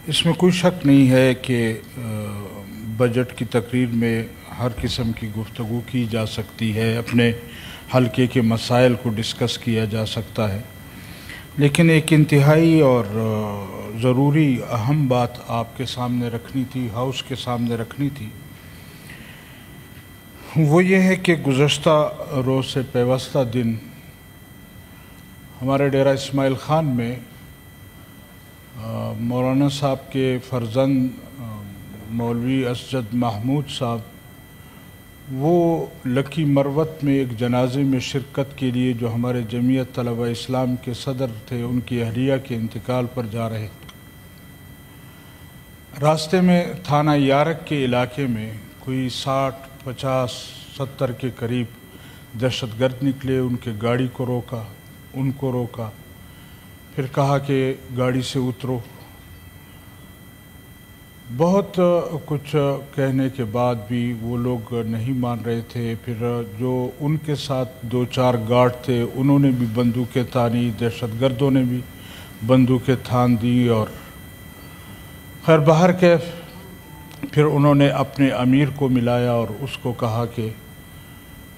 اس میں کوئی شک نہیں ہے کہ بجٹ کی تقریر میں ہر قسم کی گفتگو کی جا سکتی ہے، اپنے حلقے کے مسائل کو ڈسکس کیا جا سکتا ہے، لیکن ایک انتہائی اور ضروری اہم بات آپ کے سامنے رکھنی تھی، ہاؤس کے سامنے رکھنی تھی، وہ یہ ہے کہ گزشتہ روز سے پیوستہ دن ہمارے ڈیرہ اسماعیل خان میں مولانا صاحب کے فرزند مولوی اسجد محمود صاحب وہ لکی مروت میں ایک جنازے میں شرکت کے لیے، جو ہمارے جمعیت طلبہ اسلام کے صدر تھے، ان کی اہلیہ کے انتقال پر جا رہے تھے۔ راستے میں تھانہ یارک کے علاقے میں کوئی 60، 50، 70 کے قریب دہشت گرد نکلے، ان کے گاڑی کو روکا، ان کو روکا، پھر کہا کہ گاڑی سے اترو۔ بہت کچھ کہنے کے بعد بھی وہ لوگ نہیں مان رہے تھے۔ پھر جو ان کے ساتھ 2-4 گارڈ تھے، انہوں نے بھی بندوقیں تانی، دہشت گردوں نے بھی بندوقیں تھان دی، اور خیر بہر کیف پھر انہوں نے اپنے امیر کو ملایا اور اس کو کہا کہ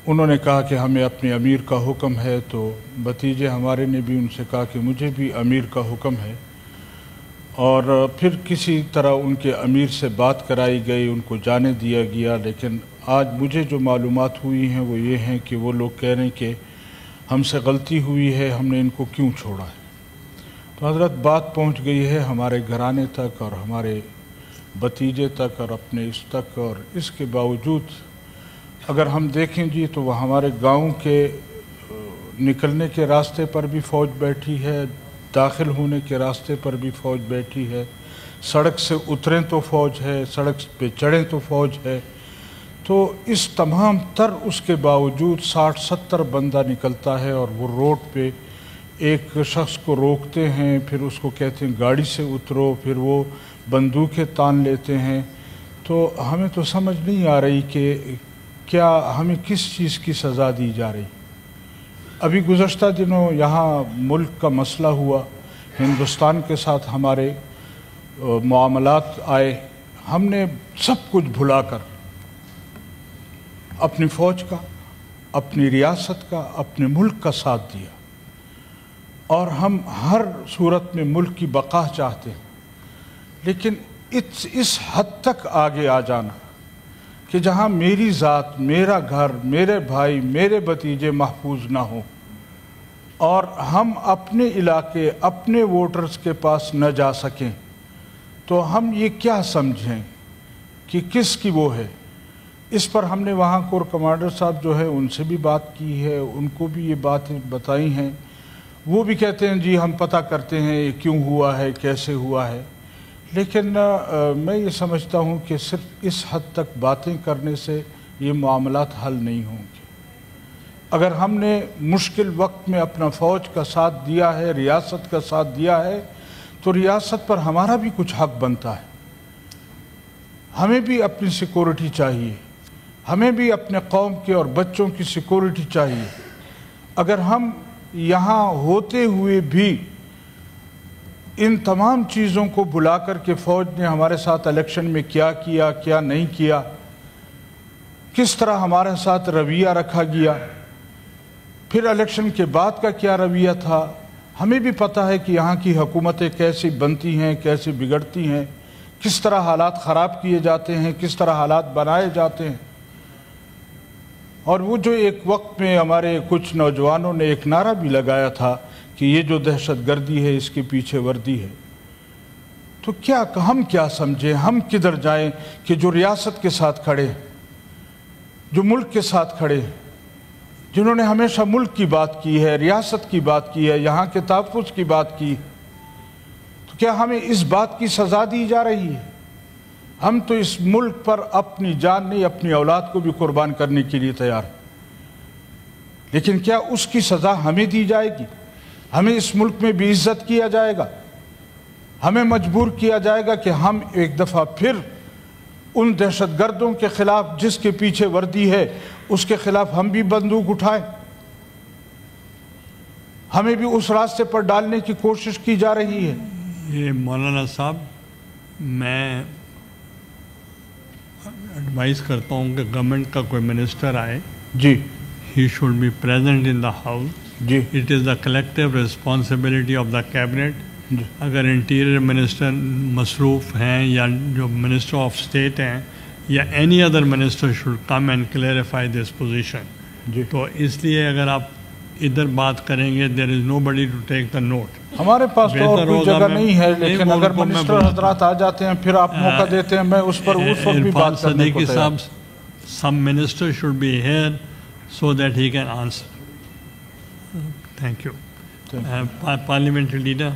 انہوں نے کہا کہ ہمیں اپنے امیر کا حکم ہے، تو بھتیجے ہمارے نے بھی ان سے کہا کہ مجھے بھی امیر کا حکم ہے، اور پھر کسی طرح ان کے امیر سے بات کرائی گئی، ان کو جانے دیا گیا۔ لیکن آج مجھے جو معلومات ہوئی ہیں وہ یہ ہیں کہ وہ لوگ کہہ رہے ہیں کہ ہم سے غلطی ہوئی ہے، ہم نے ان کو کیوں چھوڑا ہے۔ تو حضرت بات پہنچ گئی ہے ہمارے گھرانے تک اور ہمارے بھتیجے تک اور اپنے اس تک، اور اس کے باوجود اگر ہم دیکھیں جی تو وہ ہمارے گاؤں کے نکلنے کے راستے پر بھی فوج بیٹھی ہے، داخل ہونے کے راستے پر بھی فوج بیٹھی ہے، سڑک سے اتریں تو فوج ہے، سڑک پہ چڑھیں تو فوج ہے۔ تو اس تمام تر اس کے باوجود 60-70 بندہ نکلتا ہے، اور وہ روڈ پہ ایک شخص کو روکتے ہیں، پھر اس کو کہتے ہیں گاڑی سے اترو، پھر وہ بندوقیں تان لیتے ہیں۔ تو ہمیں تو سمجھ نہیں آ رہی کہ کیا ہمیں کس چیز کی سزا دی جا رہی۔ ابھی گزشتہ دنوں یہاں ملک کا مسئلہ ہوا، ہندوستان کے ساتھ ہمارے معاملات آئے، ہم نے سب کچھ بھلا کر اپنی فوج کا، اپنی ریاست کا، اپنے ملک کا ساتھ دیا، اور ہم ہر صورت میں ملک کی بقا چاہتے ہیں۔ لیکن اس حد تک آگے آ جانا کہ جہاں میری ذات، میرا گھر، میرے بھائی، میرے بھتیجے محفوظ نہ ہوں، اور ہم اپنے علاقے، اپنے ووٹرز کے پاس نہ جا سکیں، تو ہم یہ کیا سمجھیں کہ کس کی وہ ہے۔ اس پر ہم نے وہاں کور کمانڈر صاحب جو ہے ان سے بھی بات کی ہے، ان کو بھی یہ باتیں بتائی ہیں، وہ بھی کہتے ہیں جی ہم پتہ کرتے ہیں یہ کیوں ہوا ہے، کیسے ہوا ہے۔ لیکن میں یہ سمجھتا ہوں کہ صرف اس حد تک باتیں کرنے سے یہ معاملات حل نہیں ہوں گے۔ اگر ہم نے مشکل وقت میں اپنا فوج کا ساتھ دیا ہے، ریاست کا ساتھ دیا ہے، تو ریاست پر ہمارا بھی کچھ حق بنتا ہے۔ ہمیں بھی اپنی سیکورٹی چاہیے، ہمیں بھی اپنے قوم کے اور بچوں کی سیکورٹی چاہیے۔ اگر ہم یہاں ہوتے ہوئے بھی ان تمام چیزوں کو بلا کر کے فوج نے ہمارے ساتھ الیکشن میں کیا کیا، کیا نہیں کیا، کس طرح ہمارے ساتھ رویہ رکھا گیا، پھر الیکشن کے بعد کا کیا رویہ تھا، ہمیں بھی پتہ ہے کہ یہاں کی حکومتیں کیسی بنتی ہیں، کیسی بگڑتی ہیں، کس طرح حالات خراب کیے جاتے ہیں، کس طرح حالات بنائے جاتے ہیں۔ اور وہ جو ایک وقت میں ہمارے کچھ نوجوانوں نے ایک نعرہ بھی لگایا تھا کہ یہ جو دہشت گردی ہے اس کے پیچھے وردی ہے، تو کیا ہم کیا سمجھیں، ہم کدھر جائیں کہ جو ریاست کے ساتھ کھڑے، جو ملک کے ساتھ کھڑے، جنہوں نے ہمیشہ ملک کی بات کی ہے، ریاست کی بات کی ہے، یہاں کے تحفظ کی بات کی، تو کیا ہمیں اس بات کی سزا دی جا رہی ہے؟ ہم تو اس ملک پر اپنی جان نہیں، اپنی اولاد کو بھی قربان کرنے کے لیے تیار ہیں، لیکن کیا اس کی سزا ہمیں دی جائے گی؟ ہمیں اس ملک میں بھی عزت کیا جائے گا؟ ہمیں مجبور کیا جائے گا کہ ہم ایک دفعہ پھر ان دہشت گردوں کے خلاف، جس کے پیچھے وردی ہے اس کے خلاف ہم بھی بندوق اٹھائیں؟ ہمیں بھی اس راستے پر ڈالنے کی کوشش کی جا رہی ہے۔ یہ مولانا صاحب میں ایڈوائز کرتا ہوں کہ گورنمنٹ کا کوئی منسٹر آئے جی ہی should be present in the house. جی it is the collective responsibility of the cabinet. جی اگر انٹیریئر منسٹر مصروف ہیں یا جو منسٹر آف اسٹیٹ ہیں یا any other minister should come and clarify this position. جی تو اس لیے اگر آپ ادھر بات کریں گے دیر از نو بڈی ٹو ٹیک دا نوٹ. ہمارے پاس تو اور کوئی جگہ نہیں ہے، لیکن اگر میں منسٹر حضرات آ جاتے ہیں پھر آپ موقع دیتے ہیں، میں اس پر اس وقت بھی بات کرنے کو تیار. some minister should be here so that he can answer. Thank you. Parliamentary leader.